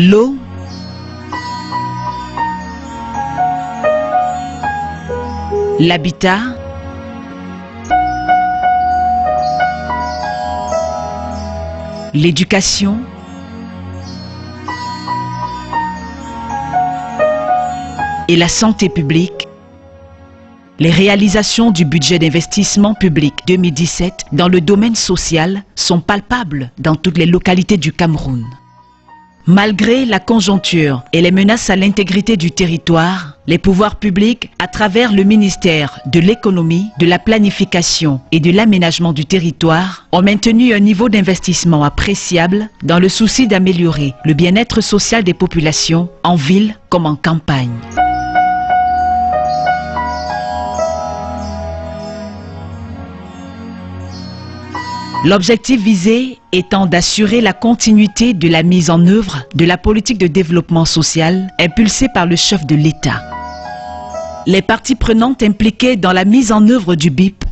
L'eau, l'habitat, l'éducation, et la santé publique, les réalisations du budget d'investissement public 2017 dans le domaine social sont palpables dans toutes les localités du Cameroun. Malgré la conjoncture et les menaces à l'intégrité du territoire, les pouvoirs publics, à travers le ministère de l'économie, de la planification et de l'aménagement du territoire, ont maintenu un niveau d'investissement appréciable dans le souci d'améliorer le bien-être social des populations en ville comme en campagne. L'objectif visé étant d'assurer la continuité de la mise en œuvre de la politique de développement social impulsée par le chef de l'État. Les parties prenantes impliquées dans la mise en œuvre du BIP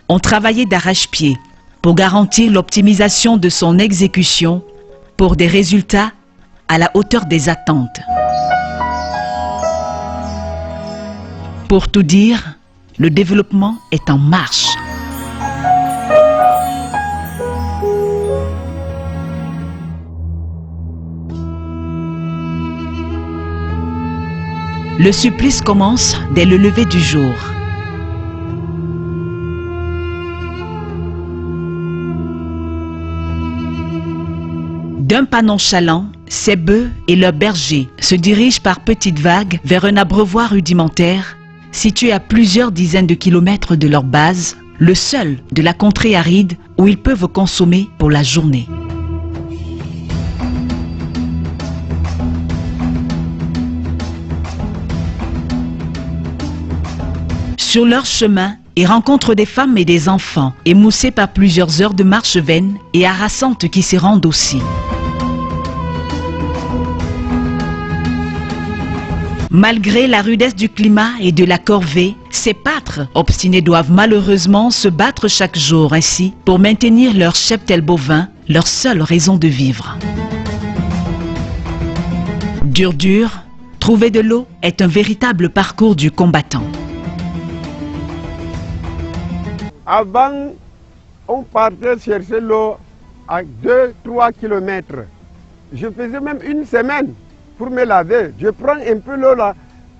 ont travaillé d'arrache-pied pour garantir l'optimisation de son exécution pour des résultats à la hauteur des attentes. Pour tout dire, le développement est en marche. Le supplice commence dès le lever du jour. D'un pas nonchalant, ces bœufs et leurs bergers se dirigent par petites vagues vers un abreuvoir rudimentaire situé à plusieurs dizaines de kilomètres de leur base, le seul de la contrée aride où ils peuvent consommer pour la journée. Sur leur chemin, ils rencontrent des femmes et des enfants, émoussés par plusieurs heures de marche vaine et harassantes qui s'y rendent aussi. Malgré la rudesse du climat et de la corvée, ces pâtres obstinés doivent malheureusement se battre chaque jour ainsi pour maintenir leur cheptel bovin, leur seule raison de vivre. Dur, trouver de l'eau est un véritable parcours du combattant. Avant, on partait chercher l'eau à 2-3 km. Je faisais même une semaine pour me laver. Je prends un peu l'eau là.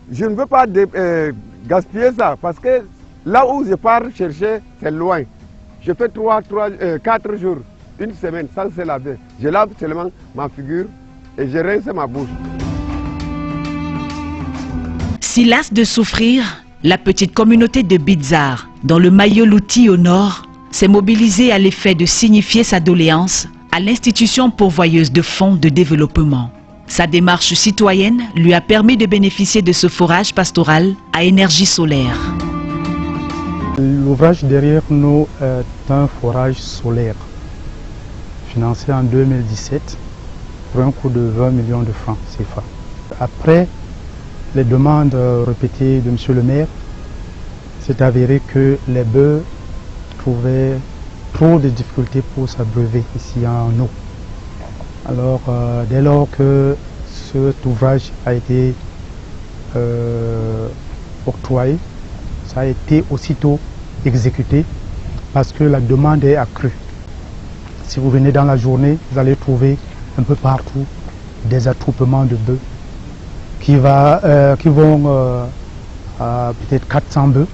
Je ne veux pas gaspiller ça parce que là où je pars chercher, c'est loin. Je fais 4 jours, une semaine sans se laver. Je lave seulement ma figure et je rince ma bouche. Si lasse de souffrir, la petite communauté de Bizarre, dans le Mayoluti au nord, s'est mobilisée à l'effet de signifier sa doléance à l'institution pourvoyeuse de fonds de développement. Sa démarche citoyenne lui a permis de bénéficier de ce forage pastoral à énergie solaire. L'ouvrage derrière nous est un forage solaire financé en 2017 pour un coût de 20 millions de francs CFA. Après les demandes répétées de M. le maire, c'est avéré que les bœufs trouvaient trop de difficultés pour s'abreuver ici en eau. Alors, dès lors que cet ouvrage a été octroyé, ça a été aussitôt exécuté parce que la demande est accrue. Si vous venez dans la journée, vous allez trouver un peu partout des attroupements de bœufs qui vont à peut-être 400 bœufs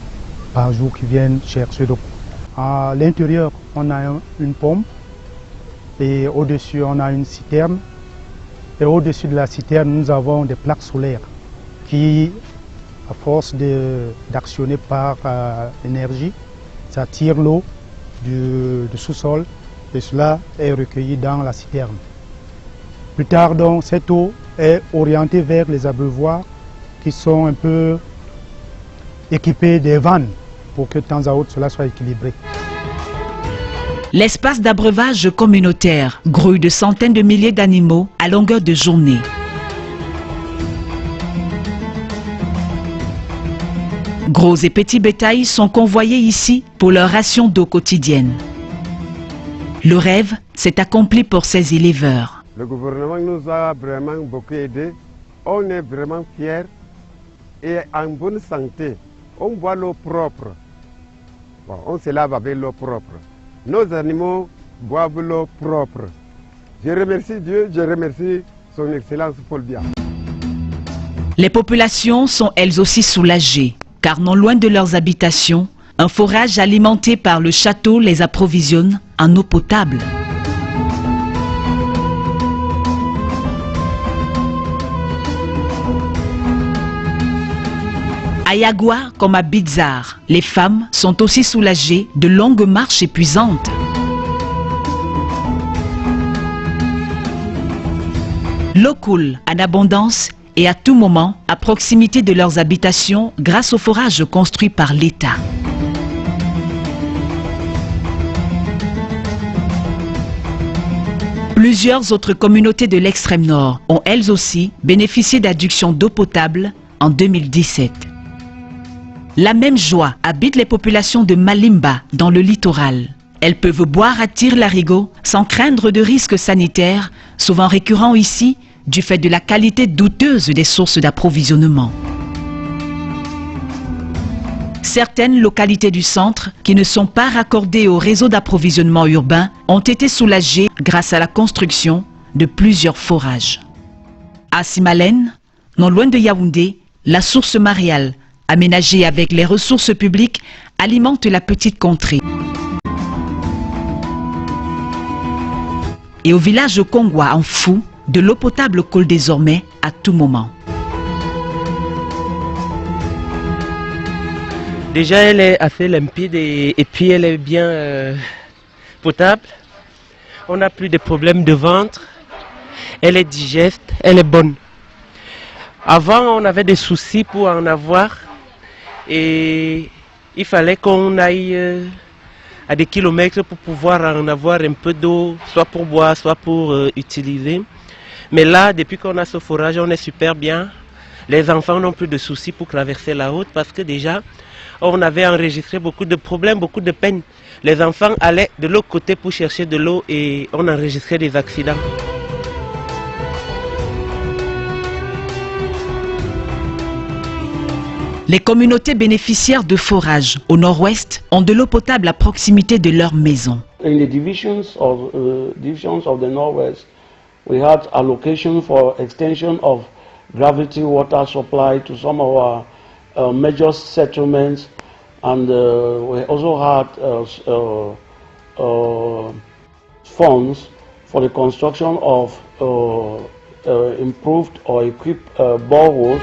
par jour qui viennent chercher de l'eau. À l'intérieur, on a une pompe et au-dessus, on a une citerne. Et au-dessus de la citerne, nous avons des plaques solaires qui, à force d'actionner par l'énergie, ça tire l'eau du sous-sol et cela est recueilli dans la citerne. Plus tard, donc, cette eau est orientée vers les abreuvoirs qui sont un peu équipés des vannes pour que de temps à autre cela soit équilibré. L'espace d'abreuvage communautaire grouille de centaines de milliers d'animaux à longueur de journée. Gros et petits bétails sont convoyés ici pour leur ration d'eau quotidienne. Le rêve s'est accompli pour ces éleveurs. Le gouvernement nous a vraiment beaucoup aidés. On est vraiment fiers et en bonne santé. On boit l'eau propre. Bon, on se lave avec l'eau propre. Nos animaux boivent l'eau propre. Je remercie Dieu, je remercie son Excellence Paul Biya. Les populations sont elles aussi soulagées, car non loin de leurs habitations, un forage alimenté par le château les approvisionne en eau potable. À Yagua comme à Bizar, les femmes sont aussi soulagées de longues marches épuisantes. L'eau coule en abondance et à tout moment à proximité de leurs habitations grâce au forage construit par l'État. Plusieurs autres communautés de l'extrême nord ont elles aussi bénéficié d'adduction d'eau potable en 2017. La même joie habite les populations de Malimba dans le littoral. Elles peuvent boire à tire-larigot sans craindre de risques sanitaires, souvent récurrents ici du fait de la qualité douteuse des sources d'approvisionnement. Certaines localités du centre qui ne sont pas raccordées au réseau d'approvisionnement urbain ont été soulagées grâce à la construction de plusieurs forages. À Simalène, non loin de Yaoundé, la source Marial, aménagée avec les ressources publiques, alimente la petite contrée. Et au village Kongwa en Fou, de l'eau potable coule désormais à tout moment. Déjà, elle est assez limpide et puis elle est bien potable. On n'a plus de problèmes de ventre. Elle est digeste, elle est bonne. Avant, on avait des soucis pour en avoir et il fallait qu'on aille à des kilomètres pour pouvoir en avoir un peu d'eau, soit pour boire, soit pour utiliser. Mais là, depuis qu'on a ce forage, on est super bien. Les enfants n'ont plus de soucis pour traverser la route parce que déjà, on avait enregistré beaucoup de problèmes, beaucoup de peines. Les enfants allaient de l'autre côté pour chercher de l'eau et on enregistrait des accidents. Les communautés bénéficiaires de forages au nord-ouest ont de l'eau potable à proximité de leur maison. In the divisions of the Northwest, we had allocation for extension of gravity water supply to some of our major settlements, and we also had funds for the construction of improved or equipped boreholes.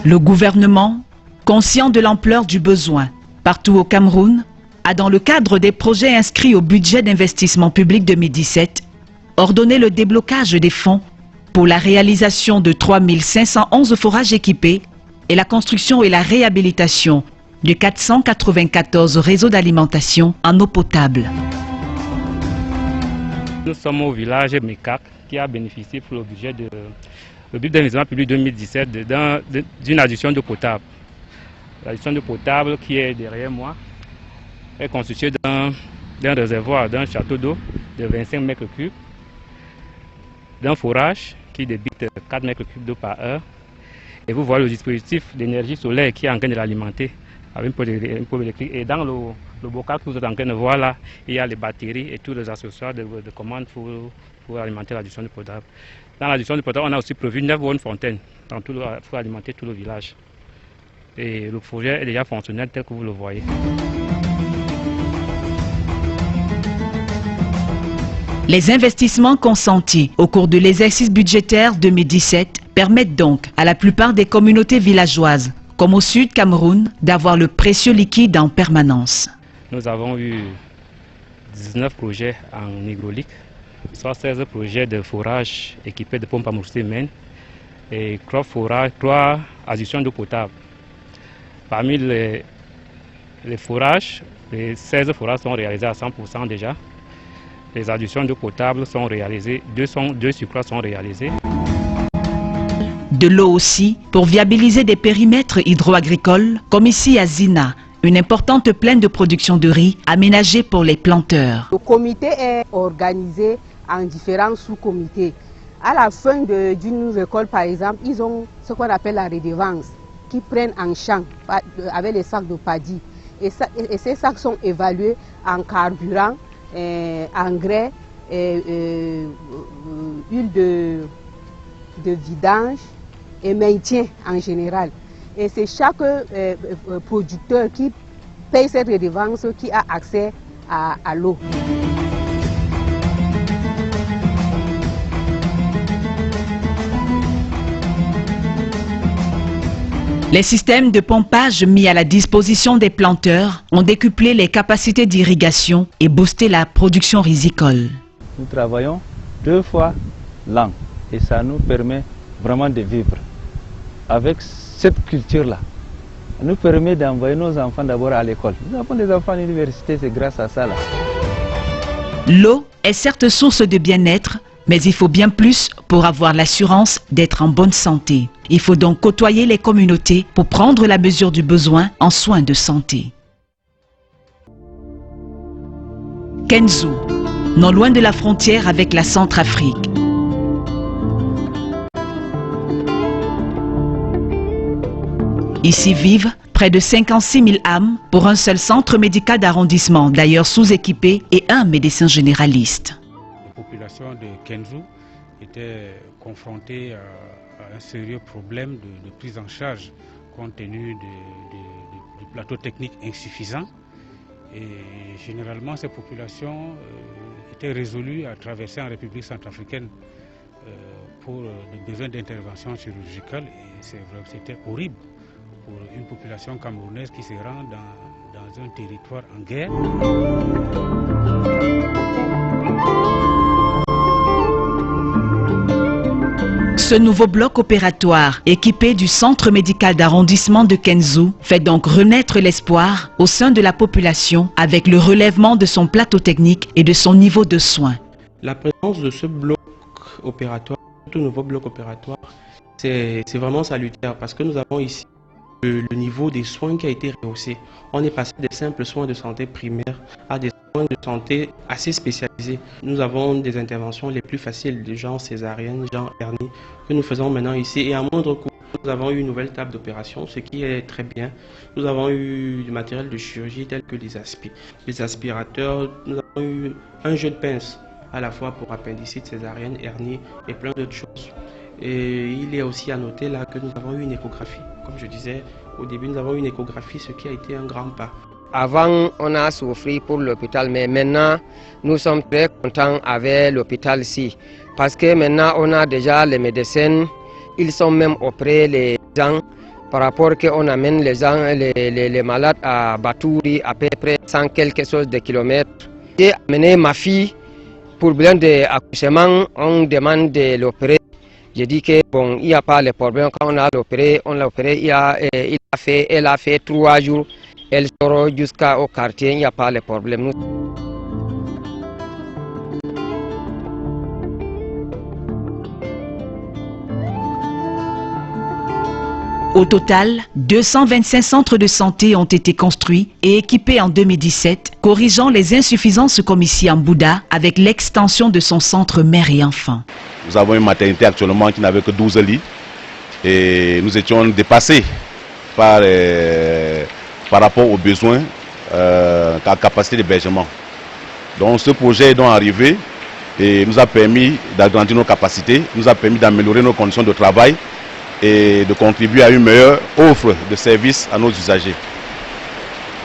Le gouvernement, conscient de l'ampleur du besoin partout au Cameroun, a dans le cadre des projets inscrits au budget d'investissement public 2017, ordonné le déblocage des fonds pour la réalisation de 3511 forages équipés et la construction et la réhabilitation de 494 réseaux d'alimentation en eau potable. Nous sommes au village Mekak qui a bénéficié pour le budget d'investissement public 2017 d'une adduction d'eau potable. L'adduction d'eau potable qui est derrière moi est constituée d'un réservoir, d'un château d'eau de 25 mètres cubes, d'un forage qui débite 4 mètres cubes d'eau par heure. Et vous voyez le dispositif d'énergie solaire qui est en train de l'alimenter avec une pompe électrique. Et dans le bocal que vous êtes en train de voir là, il y a les batteries et tous les accessoires de commande pour alimenter l'adduction d'eau potable. Dans l'adduction d'eau potable, on a aussi prévu 9 bonnes fontaines pour alimenter tout le village. Et le projet est déjà fonctionnel tel que vous le voyez. Les investissements consentis au cours de l'exercice budgétaire 2017 permettent donc à la plupart des communautés villageoises, comme au sud Cameroun, d'avoir le précieux liquide en permanence. Nous avons eu 19 projets en hydraulique, soit 16 projets de forage équipés de pompes à mortier humaine et 3 adductions d'eau potable. Parmi les forages, les 16 forages sont réalisés à 100% déjà. Les adductions d'eau potable sont réalisées, 2 surcroît sont réalisées. De l'eau aussi pour viabiliser des périmètres hydro-agricoles comme ici à Zina une importante plaine de production de riz aménagée pour les planteurs. Le comité est organisé en différents sous-comités. À la fin d'une récolte, par exemple, ils ont ce qu'on appelle la redevance, qui prennent en champ avec les sacs de paddy. Et ces sacs sont évalués en carburant, engrais, huile de vidange et maintien en général. Et c'est chaque producteur qui paye cette redevance qui a accès à l'eau. Les systèmes de pompage mis à la disposition des planteurs ont décuplé les capacités d'irrigation et boosté la production risicole. Nous travaillons 2 fois l'an et ça nous permet vraiment de vivre. Avec cette culture-là, ça nous permet d'envoyer nos enfants d'abord à l'école. Nous avons des enfants à l'université, c'est grâce à ça. L'eau est certes source de bien-être, mais il faut bien plus pour avoir l'assurance d'être en bonne santé. Il faut donc côtoyer les communautés pour prendre la mesure du besoin en soins de santé. Kenzu, non loin de la frontière avec la Centrafrique. Ici vivent près de 56 000 âmes pour un seul centre médical d'arrondissement, d'ailleurs sous-équipé, et un médecin généraliste. La population de Kenzu était confrontée à un sérieux problème de prise en charge compte tenu du plateau technique insuffisant. Et généralement, ces populations étaient résolues à traverser en République centrafricaine pour des besoins d'intervention chirurgicale. Et c'était horrible pour une population camerounaise qui se rend dans un territoire en guerre. Ce nouveau bloc opératoire, équipé du centre médical d'arrondissement de Kenzu, fait donc renaître l'espoir au sein de la population avec le relèvement de son plateau technique et de son niveau de soins. La présence de ce bloc opératoire, tout nouveau bloc opératoire, c'est vraiment salutaire parce que nous avons ici le niveau des soins qui a été rehaussé. On est passé des simples soins de santé primaires à des soins de santé assez spécialisés. Nous avons des interventions les plus faciles, de genre césarienne, genre hernie, que nous faisons maintenant ici. Et à moindre coût, nous avons eu une nouvelle table d'opération, ce qui est très bien. Nous avons eu du matériel de chirurgie tel que les aspirateurs. Nous avons eu un jeu de pince à la fois pour appendicite, césarienne, hernie et plein d'autres choses. Et il est aussi à noter là que nous avons eu une échographie. Comme je disais au début, nous avons eu une échographie, ce qui a été un grand pas. Avant, on a souffert pour l'hôpital, mais maintenant, nous sommes très contents avec l'hôpital-ci. Parce que maintenant, on a déjà les médecins, ils sont même auprès des gens, par rapport qu'on amène les gens, les malades à Batouri, à peu près 100 quelque chose de kilomètres. J'ai amené ma fille pour bien d'accouchement, on demande de l'opérer. J'ai dit que bon, il n'y a pas de problème. Quand on l'a opéré, elle a fait 3 jours. Elle sort jusqu'au quartier, il n'y a pas de problème. Au total, 225 centres de santé ont été construits et équipés en 2017, corrigeant les insuffisances comme ici en Bouddha avec l'extension de son centre mère et enfant. Nous avons une maternité actuellement qui n'avait que 12 lits et nous étions dépassés par rapport aux besoins, à capacité d'hébergement. Donc ce projet est donc arrivé et nous a permis d'agrandir nos capacités, nous a permis d'améliorer nos conditions de travail et de contribuer à une meilleure offre de services à nos usagers.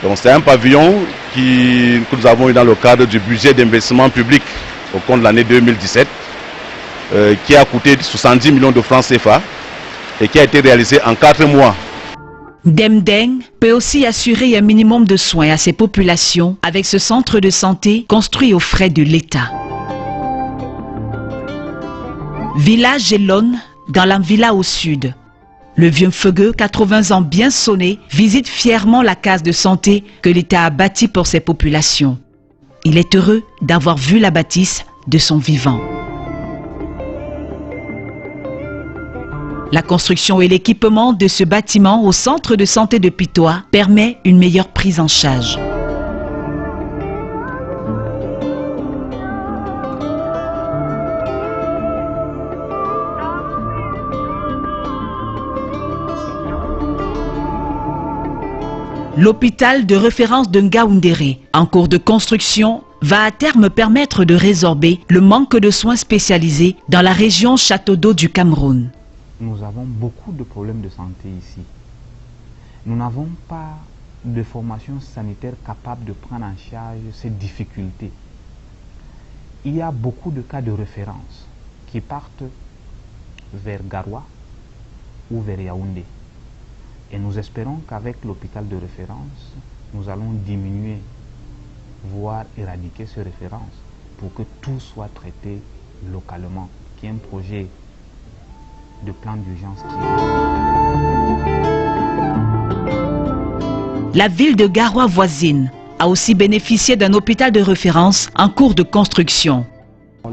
Donc c'est un pavillon que nous avons eu dans le cadre du budget d'investissement public au compte de l'année 2017 qui a coûté 70 millions de francs CFA et qui a été réalisé en 4 mois. Demdeng peut aussi assurer un minimum de soins à ses populations avec ce centre de santé construit aux frais de l'État. Village Elon, dans l'Amvila au sud. Le vieux Feugueux, 80 ans bien sonné, visite fièrement la case de santé que l'État a bâtie pour ses populations. Il est heureux d'avoir vu la bâtisse de son vivant. La construction et l'équipement de ce bâtiment au centre de santé de Pitois permet une meilleure prise en charge. L'hôpital de référence de Ngaoundéré, en cours de construction, va à terme permettre de résorber le manque de soins spécialisés dans la région Château d'Eau du Cameroun. Nous avons beaucoup de problèmes de santé ici. Nous n'avons pas de formation sanitaire capable de prendre en charge ces difficultés. Il y a beaucoup de cas de référence qui partent vers Garoua ou vers Yaoundé. Et nous espérons qu'avec l'hôpital de référence, nous allons diminuer, voire éradiquer ces références pour que tout soit traité localement, qu'il y ait un projet de plan d'urgence. La ville de Garoua voisine a aussi bénéficié d'un hôpital de référence en cours de construction.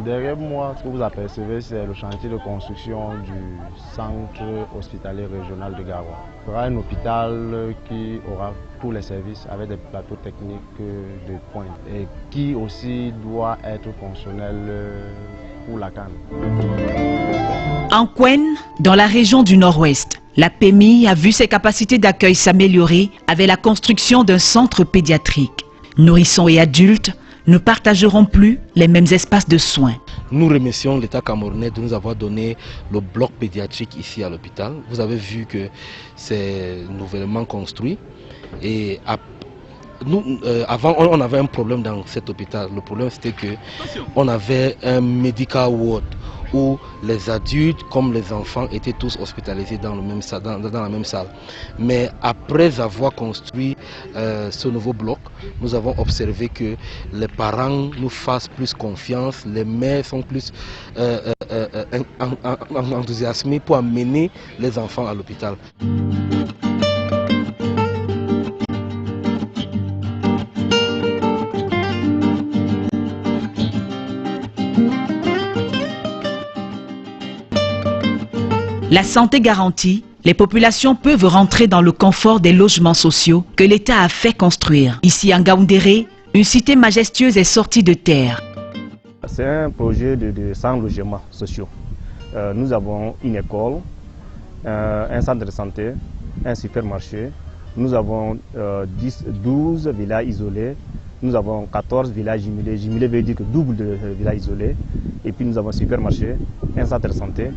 Derrière moi, ce que vous apercevez, c'est le chantier de construction du centre hospitalier régional de Garoua. Il y aura un hôpital qui aura tous les services avec des plateaux techniques de pointe et qui aussi doit être fonctionnel pour la canne. En Kwen, dans la région du Nord-Ouest, la PMI a vu ses capacités d'accueil s'améliorer avec la construction d'un centre pédiatrique. Nourrissons et adultes ne partageront plus les mêmes espaces de soins. Nous remercions l'État camerounais de nous avoir donné le bloc pédiatrique ici à l'hôpital. Vous avez vu que c'est nouvellement construit. Et avant, on avait un problème dans cet hôpital. Le problème, c'était qu'on avait un medical ward où les adultes comme les enfants étaient tous hospitalisés dans la même salle. Mais après avoir construit ce nouveau bloc, nous avons observé que les parents nous fassent plus confiance, les mères sont plus enthousiasmées pour amener les enfants à l'hôpital. La santé garantie, les populations peuvent rentrer dans le confort des logements sociaux que l'État a fait construire. Ici, en Ngaoundéré, une cité majestueuse est sortie de terre. C'est un projet de 100 logements sociaux. Nous avons une école, un centre de santé, un supermarché. Nous avons 12 villas isolées. Nous avons 14 villages jumelés. Jumelés veut dire que double de villages isolés. Et puis nous avons un supermarché, un centre de santé,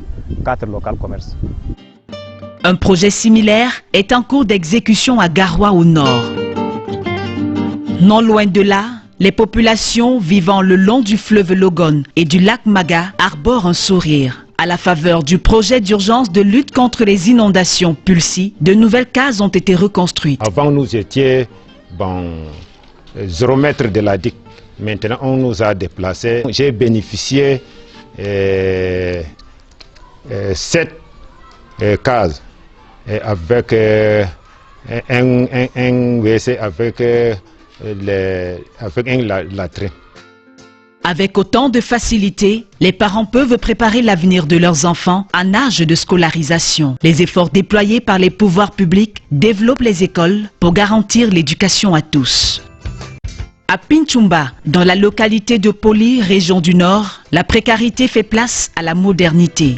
4 locales commerces. Un projet similaire est en cours d'exécution à Garoua au nord. Non loin de là, les populations vivant le long du fleuve Logone et du lac Maga arborent un sourire. À la faveur du projet d'urgence de lutte contre les inondations Pulsi, de nouvelles cases ont été reconstruites. Avant, nous étions 0 mètre de la digue. Maintenant, on nous a déplacés. J'ai bénéficié 7 cases avec un WC avec un latrine. Avec autant de facilité, les parents peuvent préparer l'avenir de leurs enfants en âge de scolarisation. Les efforts déployés par les pouvoirs publics développent les écoles pour garantir l'éducation à tous. À Pinchumba, dans la localité de Poli, région du Nord, la précarité fait place à la modernité.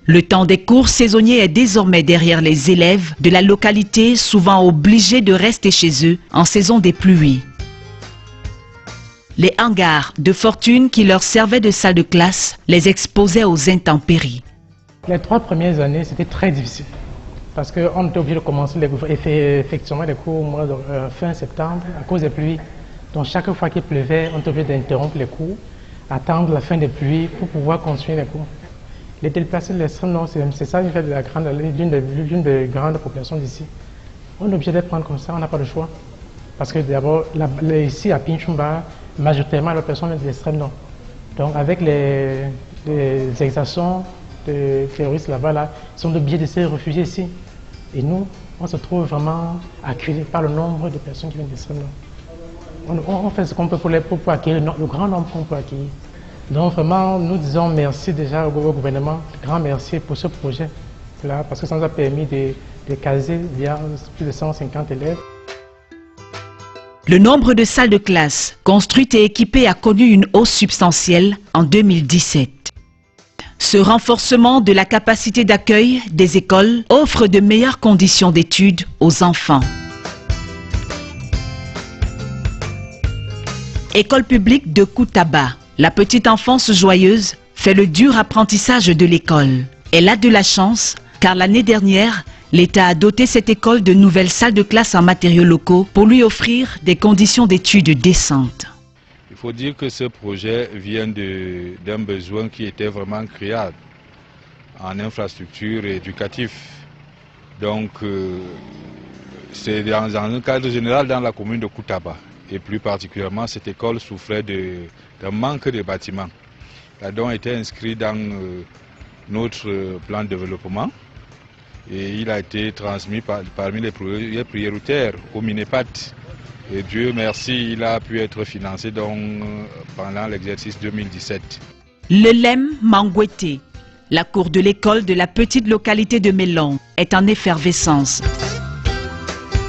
Le temps des cours saisonniers est désormais derrière les élèves de la localité, souvent obligés de rester chez eux en saison des pluies. Les hangars de fortune qui leur servaient de salle de classe les exposaient aux intempéries. Les 3 premières années, c'était très difficile. Parce qu'on était obligé de commencer effectivement les cours au mois de fin septembre à cause des pluies. Donc chaque fois qu'il pleuvait, on était obligé d'interrompre les cours, attendre la fin des pluies pour pouvoir continuer les cours. Les déplacés de l'extrême nord, c'est ça qui fait l'une des grandes populations d'ici. On est obligé de prendre comme ça, on n'a pas le choix. Parce que d'abord, ici à Pinchumba, majoritairement les personnes de l'extrême nord. Donc avec les exactions de terroristes là-bas, ils sont obligés de se réfugier ici. Et nous, on se trouve vraiment acculés par le nombre de personnes qui viennent de l'extrême nord. On fait ce qu'on peut pour accueillir le grand nombre qu'on peut accueillir. Donc vraiment, nous disons merci déjà au gouvernement, grand merci pour ce projet-là, parce que ça nous a permis de caser bien plus de 150 élèves. Le nombre de salles de classe construites et équipées a connu une hausse substantielle en 2017. Ce renforcement de la capacité d'accueil des écoles offre de meilleures conditions d'études aux enfants. École publique de Koutaba. La petite enfance joyeuse fait le dur apprentissage de l'école. Elle a de la chance car l'année dernière, l'État a doté cette école de nouvelles salles de classe en matériaux locaux pour lui offrir des conditions d'études décentes. Il faut dire que ce projet vient d'un besoin qui était vraiment créable en infrastructure éducative. Donc, c'est dans un cadre général dans la commune de Koutaba. Et plus particulièrement, cette école souffrait d'un manque de bâtiments. Elle a donc été inscrite dans notre plan de développement et il a été transmis parmi les projets prioritaires au MINEPAD. Et Dieu merci, il a pu être financé donc, pendant l'exercice 2017. Le LEM Mangouété, la cour de l'école de la petite localité de Mélon, est en effervescence.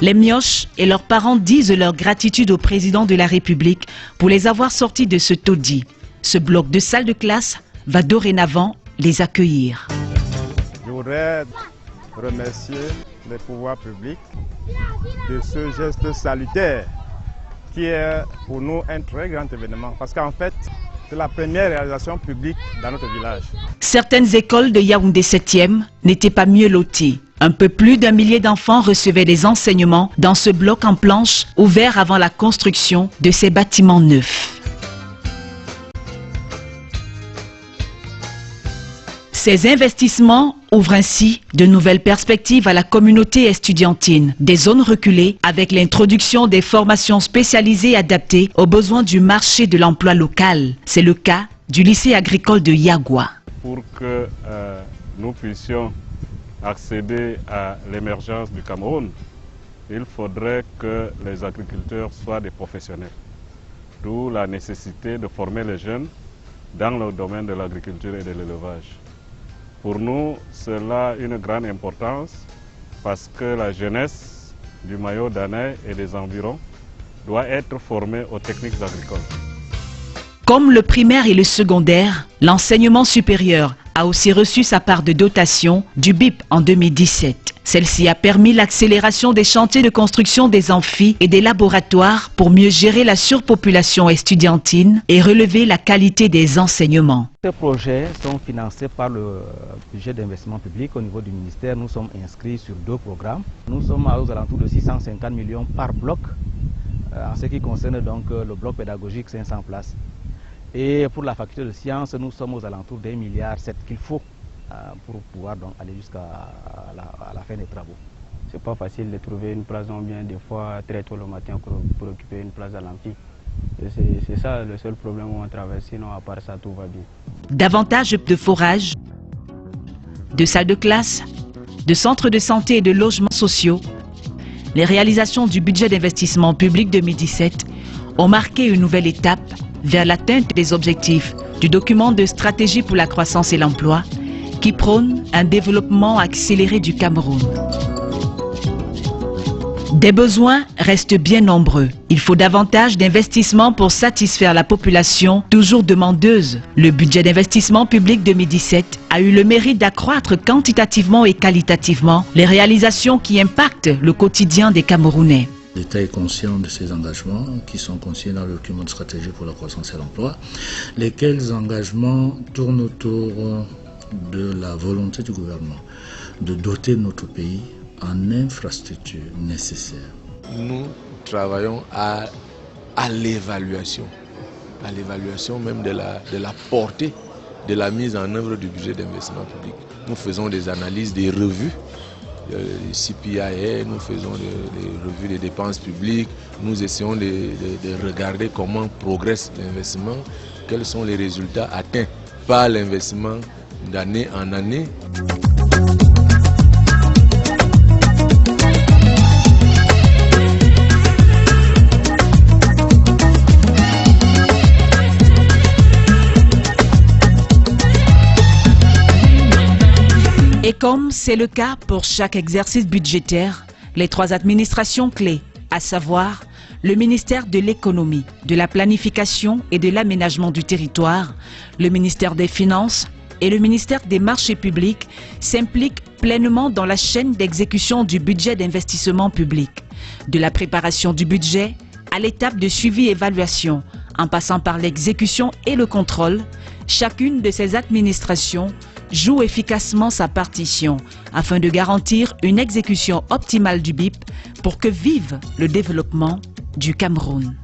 Les mioches et leurs parents disent leur gratitude au président de la République pour les avoir sortis de ce taudis. Ce bloc de salles de classe va dorénavant les accueillir. Je voudrais remercier les pouvoirs publics de ce geste salutaire qui est pour nous un très grand événement parce qu'en fait, c'est la première réalisation publique dans notre village. Certaines écoles de Yaoundé 7e n'étaient pas mieux loties. Un peu plus d'1 millier d'enfants recevaient des enseignements dans ce bloc en planche ouvert avant la construction de ces bâtiments neufs. Ces investissements ouvrent ainsi de nouvelles perspectives à la communauté estudiantine, des zones reculées avec l'introduction des formations spécialisées adaptées aux besoins du marché de l'emploi local. C'est le cas du lycée agricole de Yagua. Pour que nous puissions accéder à l'émergence du Cameroun, il faudrait que les agriculteurs soient des professionnels. D'où la nécessité de former les jeunes dans le domaine de l'agriculture et de l'élevage. Pour nous, cela a une grande importance parce que la jeunesse du Mayo d'Anay et des environs doit être formée aux techniques agricoles. Comme le primaire et le secondaire, l'enseignement supérieur a aussi reçu sa part de dotation du BIP en 2017. Celle-ci a permis l'accélération des chantiers de construction des amphis et des laboratoires pour mieux gérer la surpopulation estudiantine et relever la qualité des enseignements. Ces projets sont financés par le budget d'investissement public au niveau du ministère. Nous sommes inscrits sur 2 programmes. Nous sommes aux alentours de 650 millions par bloc en ce qui concerne donc le bloc pédagogique 500 places. Et pour la faculté de sciences, nous sommes aux alentours d'1,7 milliard qu'il faut pour pouvoir donc aller jusqu'à la fin des travaux. C'est pas facile de trouver une place, on vient des fois très tôt le matin pour occuper une place à l'amphi. C'est ça le seul problème où on traverse, sinon à part ça tout va bien. Davantage de forages, de salles de classe, de centres de santé et de logements sociaux, les réalisations du budget d'investissement public 2017 ont marqué une nouvelle étape vers l'atteinte des objectifs du document de stratégie pour la croissance et l'emploi qui prône un développement accéléré du Cameroun. Des besoins restent bien nombreux. Il faut davantage d'investissements pour satisfaire la population toujours demandeuse. Le budget d'investissement public 2017 a eu le mérite d'accroître quantitativement et qualitativement les réalisations qui impactent le quotidien des Camerounais. L'État est conscient de ces engagements qui sont consignés dans le document de stratégie pour la croissance et l'emploi, lesquels engagements tournent autour de la volonté du gouvernement de doter notre pays en infrastructures nécessaires. Nous travaillons à l'évaluation même de la portée de la mise en œuvre du budget d'investissement public. Nous faisons des analyses, des revues, les CPIA, nous faisons des revues des dépenses publiques, nous essayons de regarder comment progresse l'investissement, quels sont les résultats atteints par l'investissement d'année en année. comme c'est le cas pour chaque exercice budgétaire, les 3 administrations clés, à savoir le ministère de l'économie, de la planification et de l'aménagement du territoire, le ministère des Finances et le ministère des marchés publics, s'impliquent pleinement dans la chaîne d'exécution du budget d'investissement public, de la préparation du budget à l'étape de suivi-évaluation, en passant par l'exécution et le contrôle. Chacune de ces administrations joue efficacement sa partition afin de garantir une exécution optimale du BIP pour que vive le développement du Cameroun.